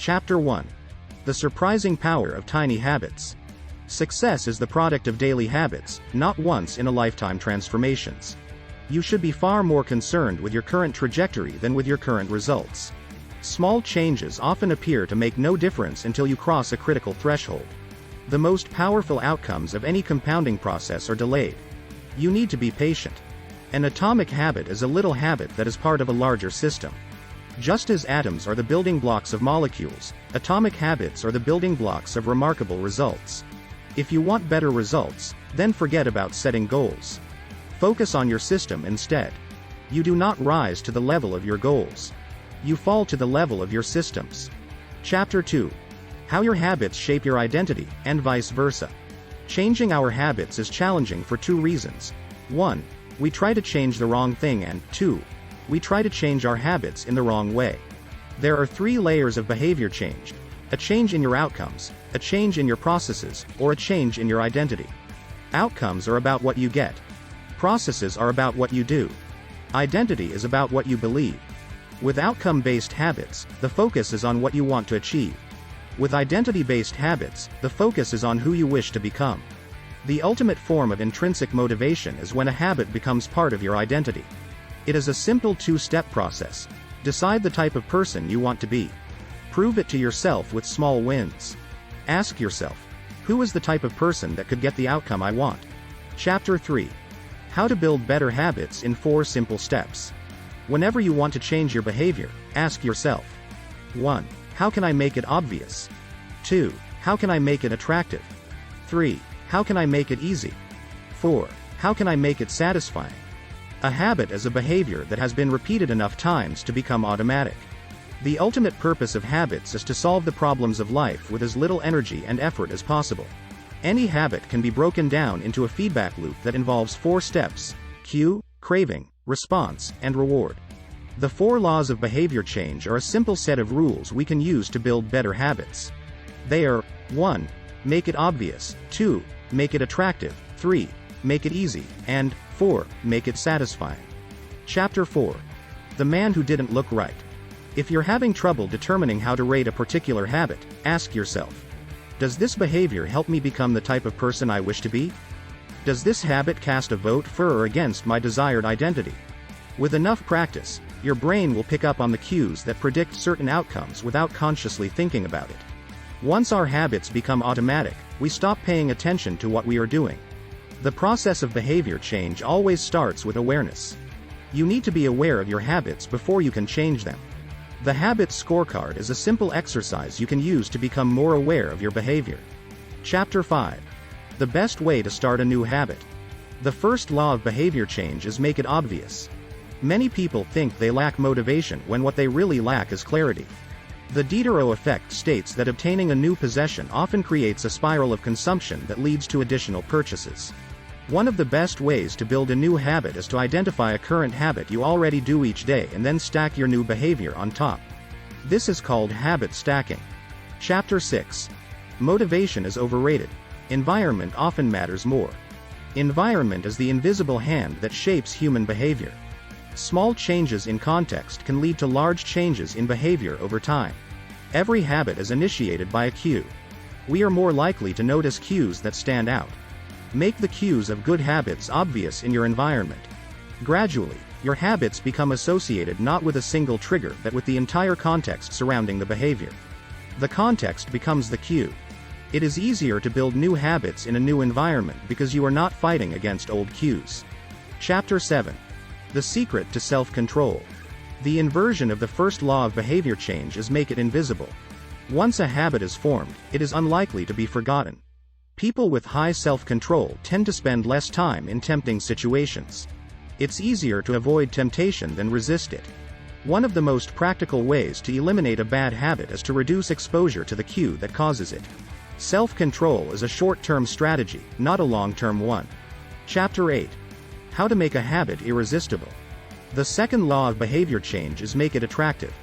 Chapter 1. The surprising power of tiny habits. Success is the product of daily habits, not once-in-a-lifetime transformations. You should be far more concerned with your current trajectory than with your current results. Small changes often appear to make no difference until you cross a critical threshold. The most powerful outcomes of any compounding process are delayed. You need to be patient. An atomic habit is a little habit that is part of a larger system. Just as atoms are the building blocks of molecules, atomic habits are the building blocks of remarkable results. If you want better results, then forget about setting goals. Focus on your system instead. You do not rise to the level of your goals. You fall to the level of your systems. Chapter 2. How your habits shape your identity, and vice versa. Changing our habits is challenging for two reasons. 1. We try to change the wrong thing, and 2. We try to change our habits in the wrong way. There are 3 layers of behavior change: a change in your outcomes, a change in your processes, or a change in your identity. Outcomes are about what you get. Processes are about what you do. Identity is about what you believe. With outcome-based habits, the focus is on what you want to achieve. With identity-based habits, the focus is on who you wish to become. The ultimate form of intrinsic motivation is when a habit becomes part of your identity. It is a simple 2-step process. Decide the type of person you want to be. Prove it to yourself with small wins. Ask yourself, who is the type of person that could get the outcome I want? Chapter 3. How to build better habits in 4 simple steps. Whenever you want to change your behavior, ask yourself: 1. How can I make it obvious? 2. How can I make it attractive? 3. How can I make it easy? 4. How can I make it satisfying? A habit is a behavior that has been repeated enough times to become automatic. The ultimate purpose of habits is to solve the problems of life with as little energy and effort as possible. Any habit can be broken down into a feedback loop that involves 4 steps: cue, craving, response, and reward. The 4 laws of behavior change are a simple set of rules we can use to build better habits. They are: 1. Make it obvious; 2. Make it attractive; 3. Make it easy; and 4. Make it satisfying. Chapter 4. The man who didn't look right. If you're having trouble determining how to rate a particular habit, ask yourself: does this behavior help me become the type of person I wish to be? Does this habit cast a vote for or against my desired identity? With enough practice, your brain will pick up on the cues that predict certain outcomes without consciously thinking about it. Once our habits become automatic, we stop paying attention to what we are doing. The process of behavior change always starts with awareness. You need to be aware of your habits before you can change them. The habit scorecard is a simple exercise you can use to become more aware of your behavior. Chapter 5. The best way to start a new habit. The first law of behavior change is make it obvious. Many people think they lack motivation when what they really lack is clarity. The Diderot effect states that obtaining a new possession often creates a spiral of consumption that leads to additional purchases. One of the best ways to build a new habit is to identify a current habit you already do each day and then stack your new behavior on top. This is called habit stacking. Chapter 6. Motivation is overrated. Environment often matters more. Environment is the invisible hand that shapes human behavior. Small changes in context can lead to large changes in behavior over time. Every habit is initiated by a cue. We are more likely to notice cues that stand out. Make the cues of good habits obvious in your environment. Gradually, your habits become associated not with a single trigger but with the entire context surrounding the behavior. The context becomes the cue. It is easier to build new habits in a new environment because you are not fighting against old cues. Chapter 7. The secret to self-control. The inversion of the first law of behavior change is make it invisible. Once a habit is formed, it is unlikely to be forgotten. People with high self-control tend to spend less time in tempting situations. It's easier to avoid temptation than resist it. One of the most practical ways to eliminate a bad habit is to reduce exposure to the cue that causes it. Self-control is a short-term strategy, not a long-term one. Chapter 8. How to make a habit irresistible. The second law of behavior change is make it attractive.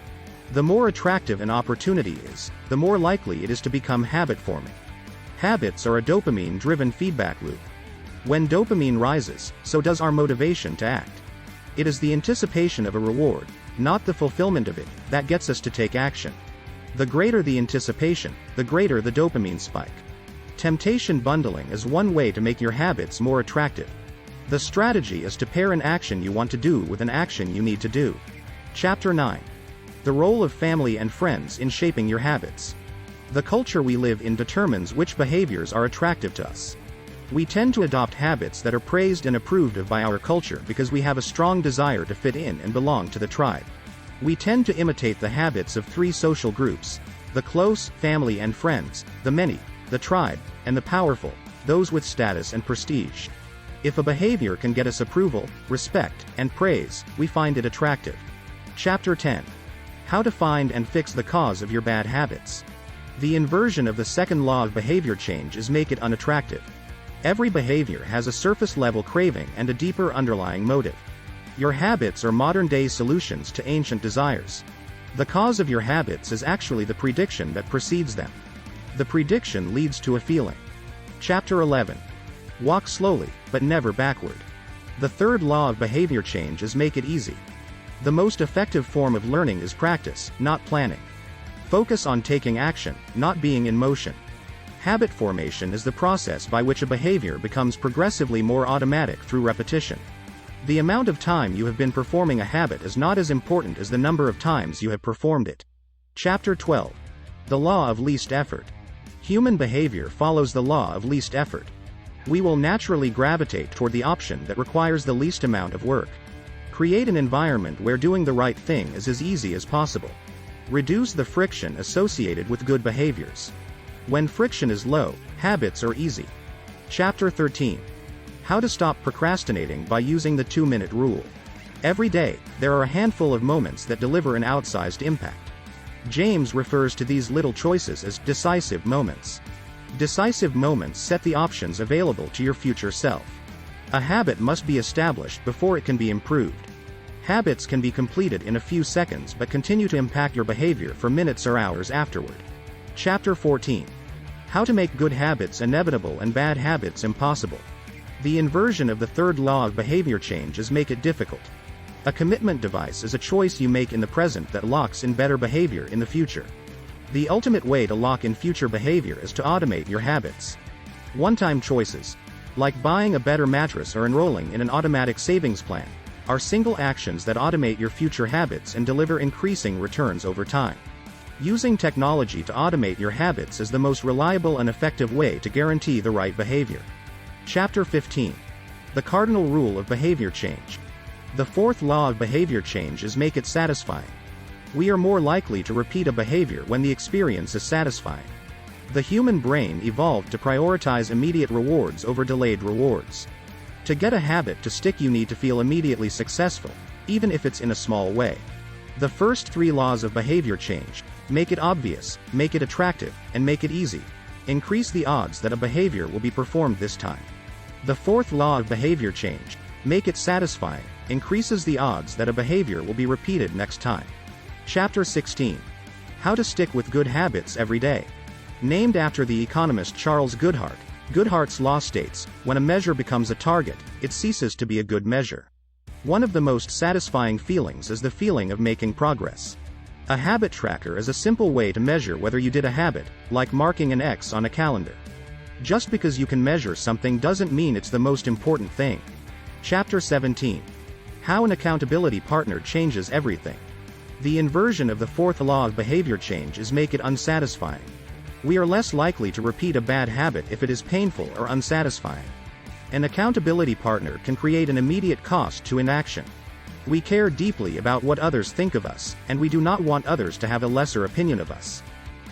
The more attractive an opportunity is, the more likely it is to become habit-forming. Habits are a dopamine-driven feedback loop. When dopamine rises, so does our motivation to act. It is the anticipation of a reward, not the fulfillment of it, that gets us to take action. The greater the anticipation, the greater the dopamine spike. Temptation bundling is one way to make your habits more attractive. The strategy is to pair an action you want to do with an action you need to do. Chapter 9. The role of family and friends in shaping your habits. The culture we live in determines which behaviors are attractive to us. We tend to adopt habits that are praised and approved of by our culture because we have a strong desire to fit in and belong to the tribe. We tend to imitate the habits of three social groups: the close, family and friends; the many, the tribe; and the powerful, those with status and prestige. If a behavior can get us approval, respect, and praise, we find it attractive. Chapter 10. How to find and fix the cause of your bad habits. The inversion of the second law of behavior change is make it unattractive. Every behavior has a surface-level craving and a deeper underlying motive. Your habits are modern-day solutions to ancient desires. The cause of your habits is actually the prediction that precedes them. The prediction leads to a feeling. Chapter 11. Walk slowly, but never backward. The third law of behavior change is make it easy. The most effective form of learning is practice, not planning. Focus on taking action, not being in motion. Habit formation is the process by which a behavior becomes progressively more automatic through repetition. The amount of time you have been performing a habit is not as important as the number of times you have performed it. Chapter 12. The law of least effort. Human behavior follows the law of least effort. We will naturally gravitate toward the option that requires the least amount of work. Create an environment where doing the right thing is as easy as possible. Reduce the friction associated with good behaviors. When friction is low, habits are easy. Chapter 13. How to stop procrastinating by using the 2-minute rule. Every day, there are a handful of moments that deliver an outsized impact. James refers to these little choices as decisive moments. Decisive moments set the options available to your future self. A habit must be established before it can be improved. Habits can be completed in a few seconds but continue to impact your behavior for minutes or hours afterward. Chapter 14. How to make good habits inevitable and bad habits impossible. The inversion of the third law of behavior change is make it difficult. A commitment device is a choice you make in the present that locks in better behavior in the future. The ultimate way to lock in future behavior is to automate your habits. One-time choices, like buying a better mattress or enrolling in an automatic savings plan, are single actions that automate your future habits and deliver increasing returns over time. Using technology to automate your habits is the most reliable and effective way to guarantee the right behavior. Chapter 15. The cardinal rule of behavior change. The fourth law of behavior change is make it satisfying. We are more likely to repeat a behavior when the experience is satisfying. The human brain evolved to prioritize immediate rewards over delayed rewards. To get a habit to stick, you need to feel immediately successful, even if it's in a small way. The first 3 laws of behavior change, make it obvious, make it attractive, and make it easy, increase the odds that a behavior will be performed this time. The fourth law of behavior change, make it satisfying, increases the odds that a behavior will be repeated next time. Chapter 16. How to stick with good habits every day. Named after the economist Charles Goodhart, Goodhart's law states, when a measure becomes a target, it ceases to be a good measure. One of the most satisfying feelings is the feeling of making progress. A habit tracker is a simple way to measure whether you did a habit, like marking an X on a calendar. Just because you can measure something doesn't mean it's the most important thing. Chapter 17. How an accountability partner changes everything. The inversion of the fourth law of behavior change is make it unsatisfying. We are less likely to repeat a bad habit if it is painful or unsatisfying. An accountability partner can create an immediate cost to inaction. We care deeply about what others think of us, and we do not want others to have a lesser opinion of us.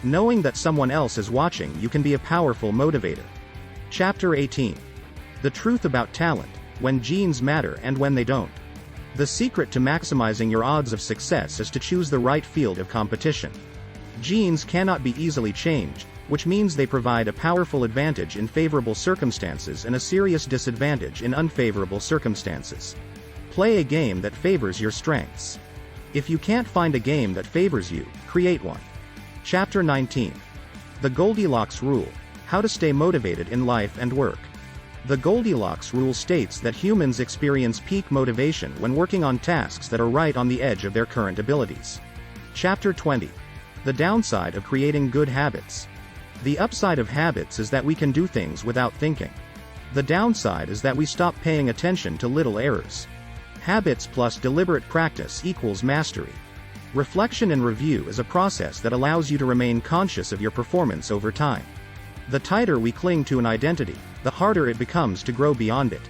Knowing that someone else is watching you can be a powerful motivator. Chapter 18. The truth about talent, when genes matter and when they don't. The secret to maximizing your odds of success is to choose the right field of competition. Genes cannot be easily changed, which means they provide a powerful advantage in favorable circumstances and a serious disadvantage in unfavorable circumstances. Play a game that favors your strengths. If you can't find a game that favors you, create one. Chapter 19. The Goldilocks Rule, how to stay motivated in life and work. The Goldilocks Rule states that humans experience peak motivation when working on tasks that are right on the edge of their current abilities. Chapter 20. The downside of creating good habits. The upside of habits is that we can do things without thinking. The downside is that we stop paying attention to little errors. Habits plus deliberate practice equals mastery. Reflection and review is a process that allows you to remain conscious of your performance over time. The tighter we cling to an identity, the harder it becomes to grow beyond it.